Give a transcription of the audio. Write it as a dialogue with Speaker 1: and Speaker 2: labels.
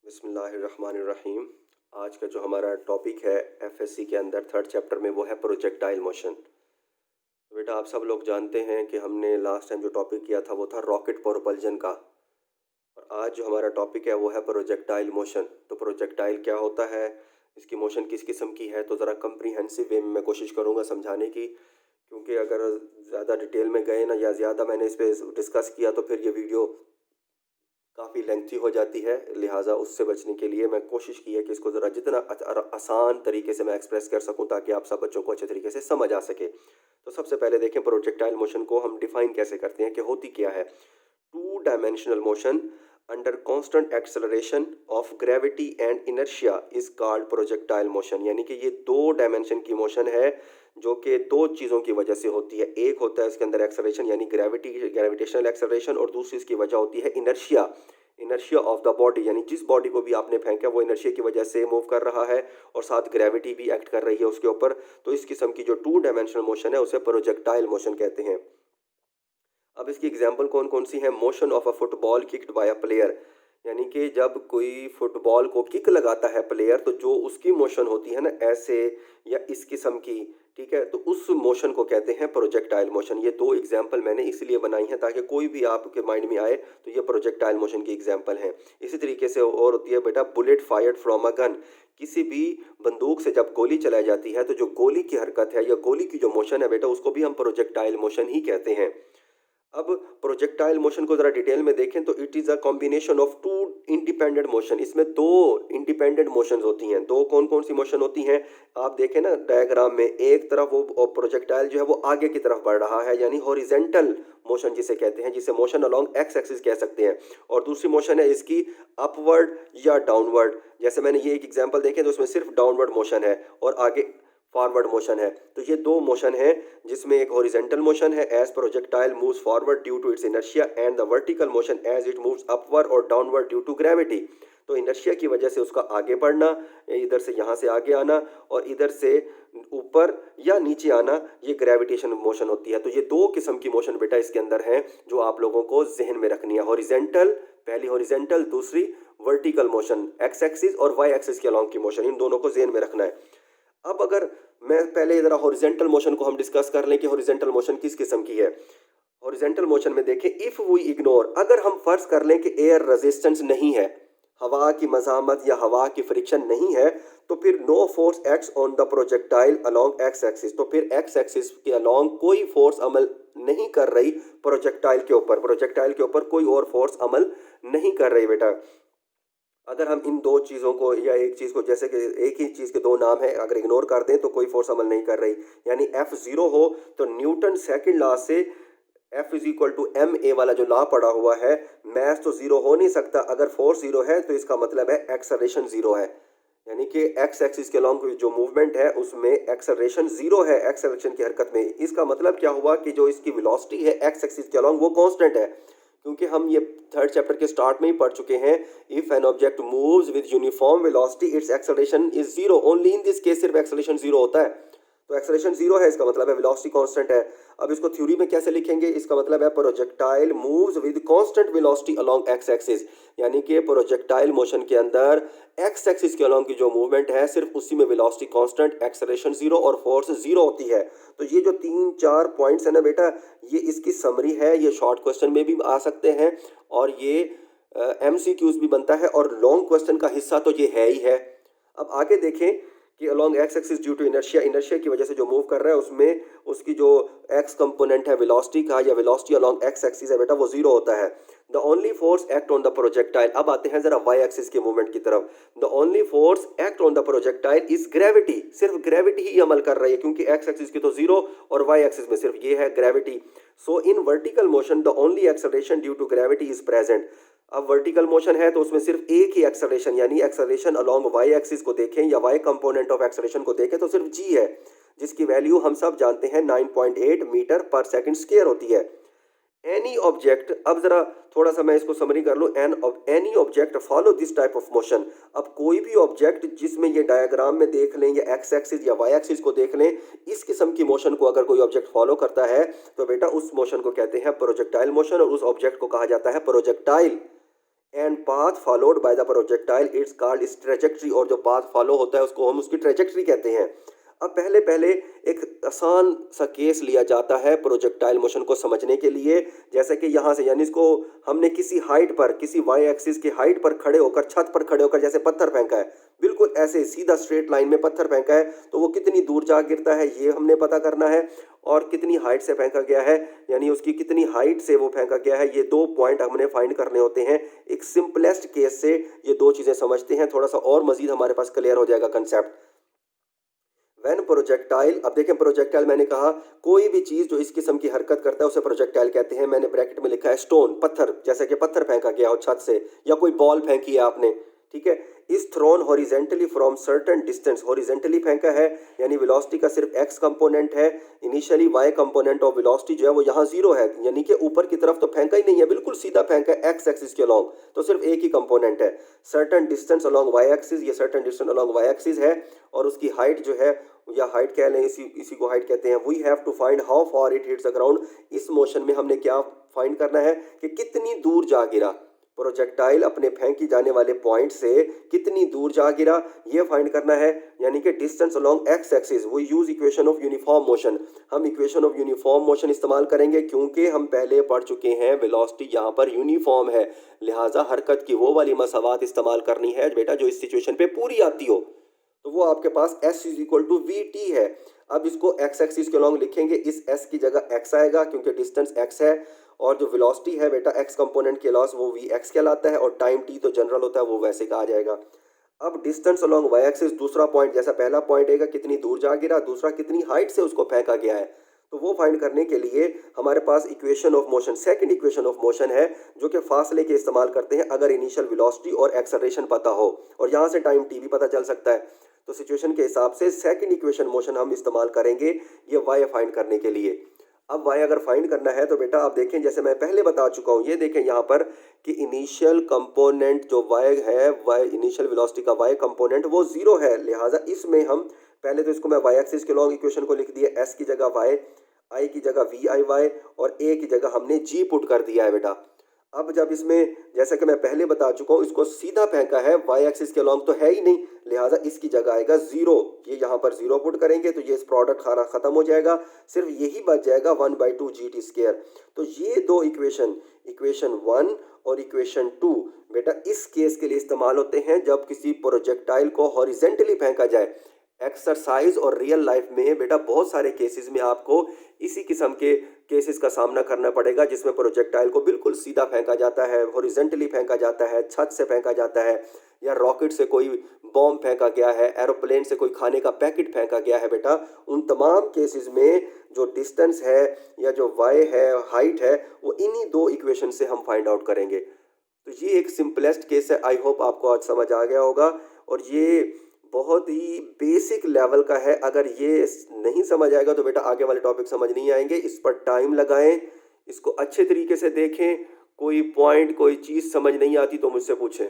Speaker 1: बिस्मिल्लाहिर्रहमानिर्रहीम। आज का जो हमारा टॉपिक है एफएससी के अंदर थर्ड चैप्टर में वो है प्रोजेक्टाइल मोशन। तो बेटा आप सब लोग जानते हैं कि हमने लास्ट टाइम जो टॉपिक किया था वो था रॉकेट प्रोपल्जन का, और आज जो हमारा टॉपिक है वो है प्रोजेक्टाइल मोशन। तो प्रोजेक्टाइल क्या होता है, इसकी मोशन किस किस्म की है, तो ज़रा कम्प्रीहेंसिव वे में मैं कोशिश करूँगा समझाने की, क्योंकि अगर ज़्यादा डिटेल में गए ना या ज़्यादा मैंने इस पर डिस्कस किया तो फिर ये वीडियो काफ़ी लेंथी हो जाती है। लिहाजा उससे बचने के लिए मैं कोशिश की है कि इसको ज़रा जितना आसान तरीके से मैं एक्सप्रेस कर सकूं ताकि आप सब बच्चों को अच्छे तरीके से समझ आ सके। तो सबसे पहले देखें प्रोजेक्टाइल मोशन को हम डिफाइन कैसे करते हैं कि होती क्या है। Two dimensional motion under constant acceleration of gravity and inertia is called projectile motion. यानी कि ये दो डायमेंशन की मोशन है जो कि दो चीज़ों की वजह से होती है। एक होता है इसके अंदर एक्सेलरेशन यानी ग्रेविटेशनल एक्सेलरेशन, और दूसरी इसकी वजह होती है inertia. Inertia of the body, यानी जिस बॉडी को भी आपने फेंका वो इनर्शिया की वजह से मूव कर रहा है और साथ ग्रेविटी भी एक्ट कर रही है उसके ऊपर। तो इस किस्म की जो टू डायमेंशनल मोशन है उसे प्रोजेक्टाइल मोशन कहते हैं। अब इसकी एग्जांपल कौन कौन सी है। Motion of a football kicked bye a player, यानी कि जब कोई फुटबॉल को किक लगाता है प्लेयर तो जो उसकी मोशन होती है ना ऐसे या इस किस्म की, ठीक है, तो उस मोशन को कहते हैं प्रोजेक्टाइल मोशन। ये दो एग्जांपल मैंने इसलिए बनाई हैं ताकि कोई भी आपके माइंड में आए तो ये प्रोजेक्टाइल मोशन की एग्जांपल हैं। इसी तरीके से और होती है बेटा bullet fired from a gun. किसी भी बंदूक से जब गोली चलाई जाती है तो जो गोली की हरकत है या गोली की जो मोशन है बेटा उसको भी हम प्रोजेक्टाइल मोशन ही कहते हैं। अब प्रोजेक्टाइल मोशन को जरा डिटेल में देखें तो it is a combination of two independent motion. इसमें दो इंडिपेंडेंट मोशंस होती हैं। दो कौन कौन सी मोशन होती हैं आप देखें ना डायग्राम में, एक तरफ वो प्रोजेक्टाइल जो है वो आगे की तरफ बढ़ रहा है यानी हॉरिजेंटल मोशन जिसे कहते हैं, जिसे मोशन अलोंग एक्स एक्सिस कह सकते हैं, और दूसरी मोशन है इसकी अपवर्ड या डाउनवर्ड। जैसे मैंने ये एक एग्जांपल देखे तो उसमें सिर्फ डाउनवर्ड मोशन है और आगे फॉरवर्ड मोशन है। तो ये दो मोशन है जिसमें एक हॉरिजेंटल मोशन है as projectile moves forward due to its inertia, and the vertical motion as it moves upward और डाउनवर्ड ड्यू टू ग्रेविटी। तो इनर्शिया की वजह से उसका आगे बढ़ना, इधर से यहाँ से आगे आना और इधर से ऊपर या नीचे आना, ये ग्रेविटेशन मोशन होती है। तो ये दो किस्म की मोशन बेटा इसके अंदर है जो आप लोगों को जहन में रखनी है। हॉरिजेंटल, पहली हॉरिजेंटल, दूसरी वर्टिकल मोशन एक्स एक्सिस और वाई एक्सिस के अलोंग की मोशन, इन दोनों को जहन में रखना है। अब अगर मैं पहले जरा हॉरिजेंटल मोशन को हम डिस्कस कर लें कि हॉरिजेंटल मोशन किस किस्म की है। हॉरिजेंटल मोशन में देखें, इफ वी इग्नोर, अगर हम फर्ज कर लें कि एयर रेजिस्टेंस नहीं है, हवा की मज़ामत या हवा की फ्रिक्शन नहीं है, तो फिर no force acts on the projectile along X axis. तो फिर एक्स एक्सिस के अलोंग कोई फोर्स अमल नहीं कर रही प्रोजेक्टाइल के ऊपर। प्रोजेक्टाइल के ऊपर कोई और फोर्स अमल नहीं कर रही बेटा। अगर हम इन दो चीज़ों को या एक चीज़ को, जैसे कि एक ही चीज़ के दो नाम है, अगर इग्नोर कर दें तो कोई फोर्स अमल नहीं कर रही, यानी एफ जीरो हो तो न्यूटन सेकंड लॉ से F is equal to M A वाला जो लॉ पड़ा हुआ है, मैथ तो जीरो हो नहीं सकता। अगर फोर्स जीरो है तो इसका मतलब है एक्सेलरेशन जीरो है, यानी कि एक्स एक्सिस के अलॉन्ग जो मूवमेंट है उसमें एक्सेलरेशन जीरो है एक्सेलरेशन की हरकत में। इसका मतलब क्या हुआ कि जो इसकी वेलोसिटी है एक्स एक्सिस के अलॉन्ग वो कांस्टेंट है, क्योंकि हम ये थर्ड चैप्टर के स्टार्ट में ही पढ़ चुके हैं। If an object moves with uniform velocity it's acceleration is zero. Only in this case सिर्फ एक्सेलरेशन जीरो होता है। तो एक्सेलरेशन जीरो है, इसका मतलब है वेलोसिटी कांस्टेंट है। अब इसको थ्योरी में कैसे लिखेंगे, इसका मतलब है projectile moves with constant velocity along X axis, यानी कि प्रोजेक्टाइल मोशन के अंदर एक्स एक्सिस के अलोंग की जो मूवमेंट है सिर्फ उसी में वेलोसिटी कांस्टेंट, एक्सेलरेशन जीरो और फोर्स जीरो होती है। तो ये जो तीन चार पॉइंट्स है ना बेटा, ये इसकी समरी है। ये शॉर्ट क्वेश्चन में भी आ सकते हैं और ये एमसीक्यूज भी बनता है और लॉन्ग क्वेश्चन का हिस्सा तो ये है ही है। अब आगे देखें कि along X axis due to inertia, inertia की वजह से जो मूव कर रहा है उसमें उसकी जो एक्स कंपोनेंट है वेलोसिटी का या वेलोसिटी अलोंग एक्स एक्सिस है बेटा वो जीरो होता है। The only force act on the projectile, अब आते हैं जरा वाई एक्सिस के मूवमेंट की तरफ। The only force act on the projectile is gravity, सिर्फ ग्रेविटी ही अमल कर रही है क्योंकि एक्स एक्सिस की तो जीरो और वाई एक्सिस में सिर्फ ये है gravity. So in vertical motion the only acceleration due to gravity is present. अब वर्टिकल मोशन है तो उसमें सिर्फ एक ही एक्सेलरेशन, यानी एक्सेलरेशन अलोंग वाई एक्सिस को देखें या वाई कंपोनेंट ऑफ एक्सेलरेशन को देखें तो सिर्फ जी है, जिसकी वैल्यू हम सब जानते हैं 9.8 मीटर पर सेकंड स्क्वायर होती है। एनी ऑब्जेक्ट, अब जरा थोड़ा सा मैं इसको समरी कर लूँ, any object follow this type of motion. अब कोई भी ऑब्जेक्ट जिसमें ये डायग्राम में देख लें या एक्स एक्सिस या वाई एक्सिस को देख लें, इस किस्म की मोशन को अगर कोई ऑब्जेक्ट फॉलो करता है तो बेटा उस मोशन को कहते हैं प्रोजेक्टाइल मोशन और उस ऑब्जेक्ट को कहा जाता है projectile. And path followed by the projectile it's called इस ट्रेजेक्ट्री, और जो पाथ फॉलो होता है उसको हम उसकी ट्रेजेक्ट्री कहते हैं। अब पहले पहले एक आसान सा केस लिया जाता है प्रोजेक्टाइल मोशन को समझने के लिए, जैसे कि यहाँ से, यानी इसको हमने किसी हाइट पर, किसी वाई एक्सिस की हाइट पर खड़े होकर, छत पर खड़े होकर जैसे पत्थर फेंका है, बिल्कुल ऐसे सीधा स्ट्रेट लाइन में पत्थर फेंका है, तो वो कितनी दूर जा गिरता है ये हमने पता करना है, और कितनी हाइट से फेंका गया है, यानी उसकी कितनी हाइट से वो फेंका गया है, ये दो पॉइंट हमने फाइंड करने होते हैं। एक सिंपलेस्ट केस से ये दो चीज़ें समझते हैं, थोड़ा सा और मजीद हमारे पास क्लियर हो जाएगा कंसेप्ट। व्हेन प्रोजेक्टाइल, अब देखें प्रोजेक्टाइल मैंने कहा कोई भी चीज़ जो इस किस्म की हरकत करता है उसे प्रोजेक्टाइल कहते हैं। मैंने ब्रैकेट में लिखा है स्टोन, पत्थर, जैसे कि पत्थर फेंका गया हो छत से, या कोई बॉल फेंकी है आपने, ठीक है, is thrown horizontally from certain distance, horizontally फेंका है, यानी वेलोसिटी का सिर्फ एक्स कंपोनेंट है, initially Y component of velocity जो है वो यहाँ जीरो है, यानी कि ऊपर की तरफ तो फेंका ही नहीं है, बिल्कुल सीधा फेंका है एक्स एक्सिस के अलॉन्ग, तो सिर्फ एक ही कंपोनेंट है। Certain distance along Y axis, ये certain distance along Y axis है, और उसकी हाइट जो है, या हाइट कह लें, इसी को हाइट कहते हैं। We have to find how far it hits the ground, इस मोशन में हमने क्या फाइंड करना है कि कितनी दूर जा गिरा प्रोजेक्टाइल, अपने फेंकी जाने वाले पॉइंट से कितनी दूर जा गिरा, ये फाइंड करना है, यानी कि डिस्टेंस अलोंग एक्स एक्सिस। वो use equation of uniform motion, हम इक्वेशन ऑफ यूनिफॉर्म मोशन इस्तेमाल करेंगे, क्योंकि हम पहले पढ़ चुके हैं वेलोसिटी यहाँ पर यूनिफॉर्म है, लिहाजा हरकत की वो वाली मसावात इस्तेमाल करनी है बेटा जो इस सिचुएशन पे पूरी आती हो। तो वो आपके पास s is equal to V T है। अब इसको x एक्सिस के लॉन्ग लिखेंगे, इस s की जगह x आएगा क्योंकि डिस्टेंस x है, और जो वेलोसिटी है बेटा x कंपोनेंट के लॉस वो वी एक्स कहलाता है, और टाइम t तो जनरल होता है वो वैसे कहा जाएगा। अब डिस्टेंस अलोंग वाई एक्सिस, दूसरा पॉइंट, जैसा पहला पॉइंट है कितनी दूर जा गिरा, दूसरा कितनी हाइट से उसको फेंका गया है, तो वो फाइंड करने के लिए हमारे पास equation of motion, second equation of motion है, जो कि फासले के इस्तेमाल करते हैं अगर इनिशियल वेलोसिटी और एक्सेलरेशन पता हो, और यहाँ से टाइम टी भी पता चल सकता है। तो सिचुएशन के हिसाब से सेकंड इक्वेशन मोशन हम इस्तेमाल करेंगे ये वाई फाइंड करने के लिए। अब वाई अगर फाइंड करना है तो बेटा आप देखें, जैसे मैं पहले बता चुका हूँ, ये देखें यहाँ पर कि इनिशियल कंपोनेंट जो वाई है, वाई इनिशियल वेलोसिटी का वाई कंपोनेंट वो जीरो है, लिहाजा इसमें हम पहले तो इसको मैं वाई एक्सिस के लॉन्ग इक्वेशन को लिख दिया, एस की जगह वाई, आई की जगह वी आई वाई, और ए की जगह हमने जी पुट कर दिया है बेटा। अब जब इसमें, जैसा कि मैं पहले बता चुका हूँ, इसको सीधा फेंका है, वाई एक्सिस के लॉन्ग तो है ही नहीं, लिहाजा इसकी जगह आएगा जीरो, ये यहाँ पर जीरो पुट करेंगे तो ये इस प्रोडक्ट खाना खत्म हो जाएगा, सिर्फ यही बच जाएगा 1/2 जी टी स्क्वायर। तो ये दो इक्वेशन, इक्वेशन 1 और इक्वेशन 2 बेटा इस केस के लिए इस्तेमाल होते हैं जब किसी प्रोजेक्टाइल को हॉरिजेंटली फेंका जाए। एक्सरसाइज और रियल लाइफ में बेटा बहुत सारे केसेस में आपको इसी किस्म के केसेस का सामना करना पड़ेगा, जिसमें प्रोजेक्टाइल को बिल्कुल सीधा फेंका जाता है, हॉरिजेंटली फेंका जाता है, छत से फेंका जाता है, या रॉकेट से कोई बॉम्ब फेंका गया है, एरोप्लेन से कोई खाने का पैकेट फेंका गया है बेटा। उन तमाम केसेस में जो डिस्टेंस है या जो वाई है, हाइट है, वो इन्हीं दो इक्वेशन से हम फाइंड आउट करेंगे। तो ये एक सिंपलेस्ट केस है, आई होप आपको आज समझ आ गया होगा, और ये बहुत ही बेसिक लेवल का है। अगर ये नहीं समझ आएगा तो बेटा आगे वाले टॉपिक समझ नहीं आएंगे। इस पर टाइम लगाएं, इसको अच्छे तरीके से देखें, कोई पॉइंट कोई चीज़ समझ नहीं आती तो मुझसे पूछें।